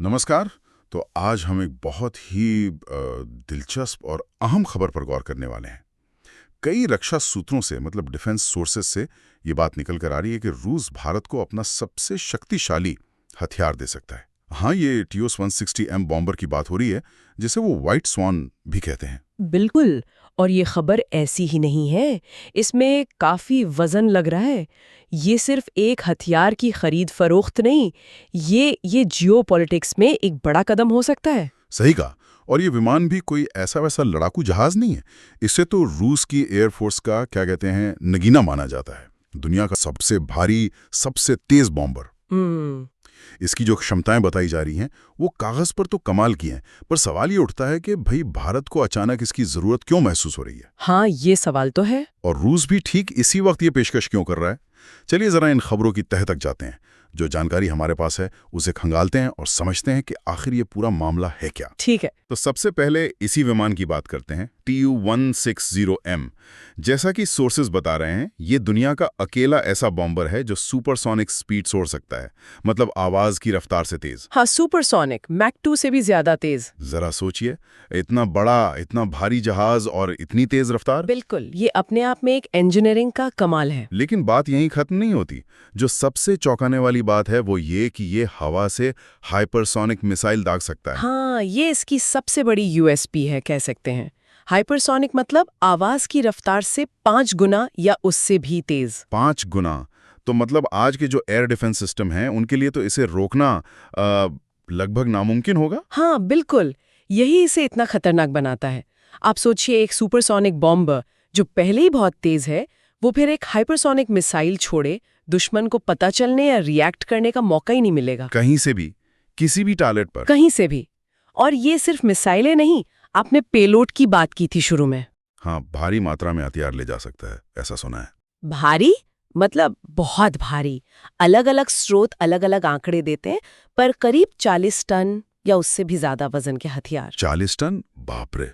नमस्कार। तो आज हम एक बहुत ही दिलचस्प और अहम खबर पर गौर करने वाले हैं। कई रक्षा सूत्रों से मतलब डिफेंस सोर्सेज से ये बात निकल कर आ रही है कि रूस भारत को अपना सबसे शक्तिशाली हथियार दे सकता है। हाँ, ये टीओस 160M बॉम्बर की बात हो रही है, जिसे वो व्हाइट स्वान भी कहते हैं। बिल्कुल। और ये खबर ऐसी ही नहीं है, इसमें काफी वजन लग रहा है। ये सिर्फ एक हथियार की खरीद फरोख्त नहीं, ये जियोपॉलिटिक्स में एक बड़ा कदम हो सकता है। सही कहा। और ये विमान भी कोई ऐसा वैसा लड़ाकू जहाज नहीं है। इसे तो रूस की एयरफोर्स का क्या कहते हैं नगीना माना जाता है। दुनिया का सबसे भारी, सबसे तेज बॉम्बर। हम्म। इसकी जो क्षमताएं बताई जा रही हैं वो कागज पर तो कमाल की हैं, पर सवाल ये उठता है कि भाई भारत को अचानक इसकी जरूरत क्यों महसूस हो रही है। हाँ, ये सवाल तो है। और रूस भी ठीक इसी वक्त ये पेशकश क्यों कर रहा है। चलिए जरा इन खबरों की तह तक जाते हैं। जो जानकारी हमारे पास है उसे खंगालते हैं और समझते हैं कि आखिर ये पूरा मामला है क्या। ठीक है। तो सबसे पहले इसी विमान की बात करते हैं, TU-160M। जैसा कि सोर्सेज बता रहे हैं, ये दुनिया का अकेला ऐसा बॉम्बर है जो सुपरसोनिक स्पीड छोड़ सकता है, मतलब आवाज की रफ्तार से तेज। हाँ, सुपरसोनिक, मैक 2 से भी ज्यादा तेज। जरा सोचिए, इतना बड़ा, इतना भारी जहाज और इतनी तेज रफ्तार। बिल्कुल, ये अपने आप में एक इंजीनियरिंग का कमाल है। लेकिन बात यहीं खत्म नहीं होती। जो सबसे चौंकाने वाली बात है वो ये कि ये हवा से हाइपरसोनिक मिसाइल दाग सकता है। हाँ, ये इसकी सबसे बड़ी यूएसपी है, कह सकते हैं। हाइपरसोनिक मतलब आवाज की रफ्तार से 5 गुना या उससे भी तेज। 5 गुना। तो मतलब आज के जो एयर डिफेंस सिस्टम हैं उनके लिए तो इसे रोकना लगभग नामुमकिन होगा। हाँ, बिल्कुल। यही इसे इतना खतरनाक बनाता है। आप सोचिए, एक सुपरसोनिक बॉम्ब जो पहले ही बहुत तेज है, वो फिर एक हाइपरसोनिक मिसाइल छोड़े, दुश्मन को पता चलने या रिएक्ट करने का मौका ही नहीं मिलेगा। कहीं से भी, किसी भी टारगेट पर। कहीं से भी। और ये सिर्फ मिसाइलें नहीं, आपने पेलोड की बात की थी शुरू में। हाँ, भारी मात्रा में हथियार ले जा सकता है, ऐसा सुना है। भारी मतलब बहुत भारी। अलग अलग स्रोत अलग अलग आंकड़े देते हैं, पर करीब 40 टन या उससे भी ज्यादा वजन के हथियार। 40 टन? बाप रे,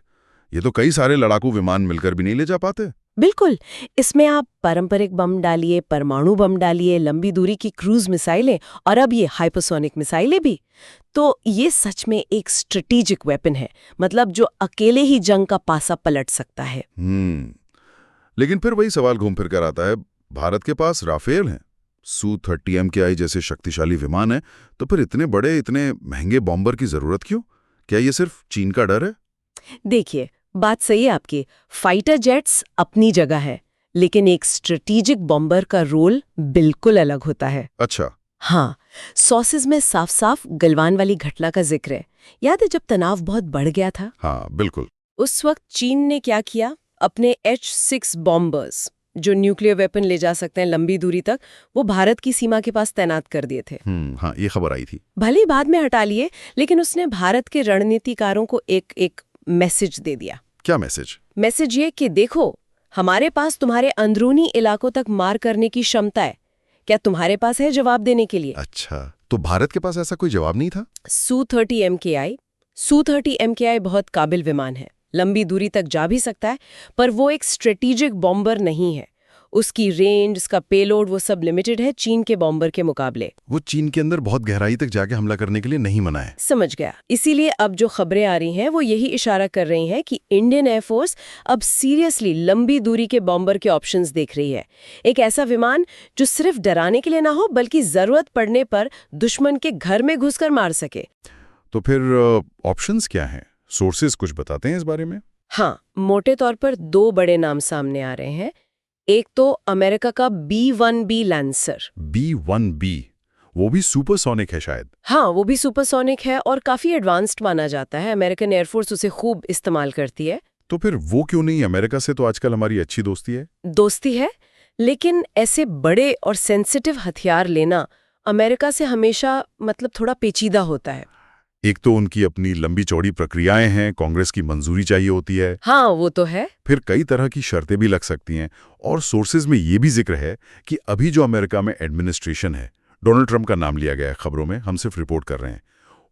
ये तो कई सारे लड़ाकू विमान मिलकर भी नहीं ले जा पाते। बिल्कुल। इसमें आप पारंपरिक बम डालिए, परमाणु बम डालिए, लंबी दूरी की क्रूज मिसाइलें और अब ये हाइपरसोनिक मिसाइलें भी। तो ये सच में एक स्ट्रेटेजिक वेपन है, मतलब जो अकेले ही जंग का पासा पलट सकता है। लेकिन फिर वही सवाल घूम फिर कर आता है, भारत के पास राफेल हैं, Su-30MKI जैसे शक्तिशाली विमान है, तो फिर इतने बड़े, इतने महंगे बॉम्बर की जरूरत क्यों? क्या ये सिर्फ चीन का डर है? देखिए, बात सही है आपकी। फाइटर जेट्स अपनी जगह है, लेकिन एक स्ट्रेटेजिक बॉम्बर का रोल बिल्कुल अलग होता है। अच्छा। हाँ, सॉसेज में साफ साफ गलवान वाली घटना का जिक्र है। याद है जब तनाव बहुत बढ़ गया था? हाँ बिल्कुल। उस वक्त चीन ने क्या किया? अपने H-6 बॉम्बर्स, जो न्यूक्लियर वेपन ले जा सकते हैं लंबी दूरी तक, वो भारत की सीमा के पास तैनात कर दिए थे। हाँ, ये खबर आई थी। भले ही बाद में हटा लिए, लेकिन उसने भारत के रणनीतिकारों को एक मैसेज दे दिया। क्या मैसेज? मैसेज ये कि देखो, हमारे पास तुम्हारे अंदरूनी इलाकों तक मार करने की क्षमता है। क्या तुम्हारे पास है जवाब देने के लिए? अच्छा, तो भारत के पास ऐसा कोई जवाब नहीं था? Su-30MKI बहुत काबिल विमान है, लंबी दूरी तक जा भी सकता है, पर वो एक स्ट्रेटेजिक बॉम्बर नहीं है। उसकी रेंज, उसका पेलोड, वो सब लिमिटेड है चीन के बॉम्बर के मुकाबले। वो चीन के अंदर बहुत गहराई तक जाके हमला करने के लिए नहीं बना है। समझ गया। इसीलिए अब जो खबरें आ रही हैं वो यही इशारा कर रही हैं कि इंडियन एयरफोर्स अब सीरियसली लंबी दूरी के बॉम्बर के ऑप्शंस देख रही है। एक ऐसा विमान जो सिर्फ डराने के लिए ना हो, बल्कि जरूरत पड़ने पर दुश्मन के घर में घुसकर मार सके। तो फिर ऑप्शंस क्या हैं? सोर्सेज कुछ बताते हैं इस बारे में? हाँ, मोटे तौर पर 2 बड़े नाम सामने आ रहे हैं। एक तो अमेरिका का B-1B लैंसर। B-1B, वो भी सुपरसोनिक है शायद। हाँ, वो भी सुपरसोनिक है और काफी एडवांस्ड माना जाता है। अमेरिकन एयरफोर्स उसे खूब इस्तेमाल करती है। तो फिर वो क्यों नहीं? अमेरिका से तो आजकल हमारी अच्छी दोस्ती है। दोस्ती है, लेकिन ऐसे बड़े और सेंसिटिव हथियार लेना अमेरिका से हमेशा मतलब थोड़ा पेचीदा होता है। एक तो उनकी अपनी लंबी चौड़ी प्रक्रियाएं हैं, कांग्रेस की मंजूरी चाहिए होती है। हाँ, वो तो है। फिर कई तरह की शर्तें भी लग सकती हैं। और सोर्सेज में ये भी जिक्र है कि अभी जो अमेरिका में एडमिनिस्ट्रेशन है, डोनाल्ड ट्रंप का नाम लिया गया है खबरों में, हम सिर्फ रिपोर्ट कर रहे हैं,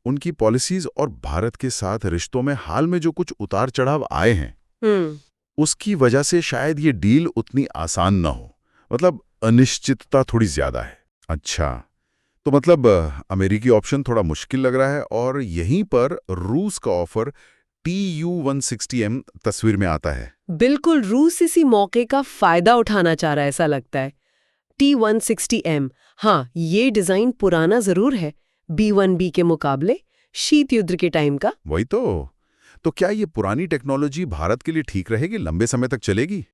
उनकी पॉलिसीज और भारत के साथ रिश्तों में हाल में जो कुछ उतार चढ़ाव आए हैं, उसकी वजह से शायद ये डील उतनी आसान न हो। मतलब अनिश्चितता थोड़ी ज्यादा है। अच्छा, तो मतलब अमेरिकी ऑप्शन थोड़ा मुश्किल लग रहा है और यहीं पर रूस का ऑफर TU-160M तस्वीर में आता है। बिल्कुल, रूस इसी मौके का फायदा उठाना चाह रहा है ऐसा लगता है। T-160M, हाँ, ये डिजाइन पुराना जरूर है, B-1B के मुकाबले, शीत युद्ध के टाइम का। वही तो क्या ये पुरानी टेक्नोलॉजी भारत के लिए ठीक रहेगी, लंबे समय तक चलेगी?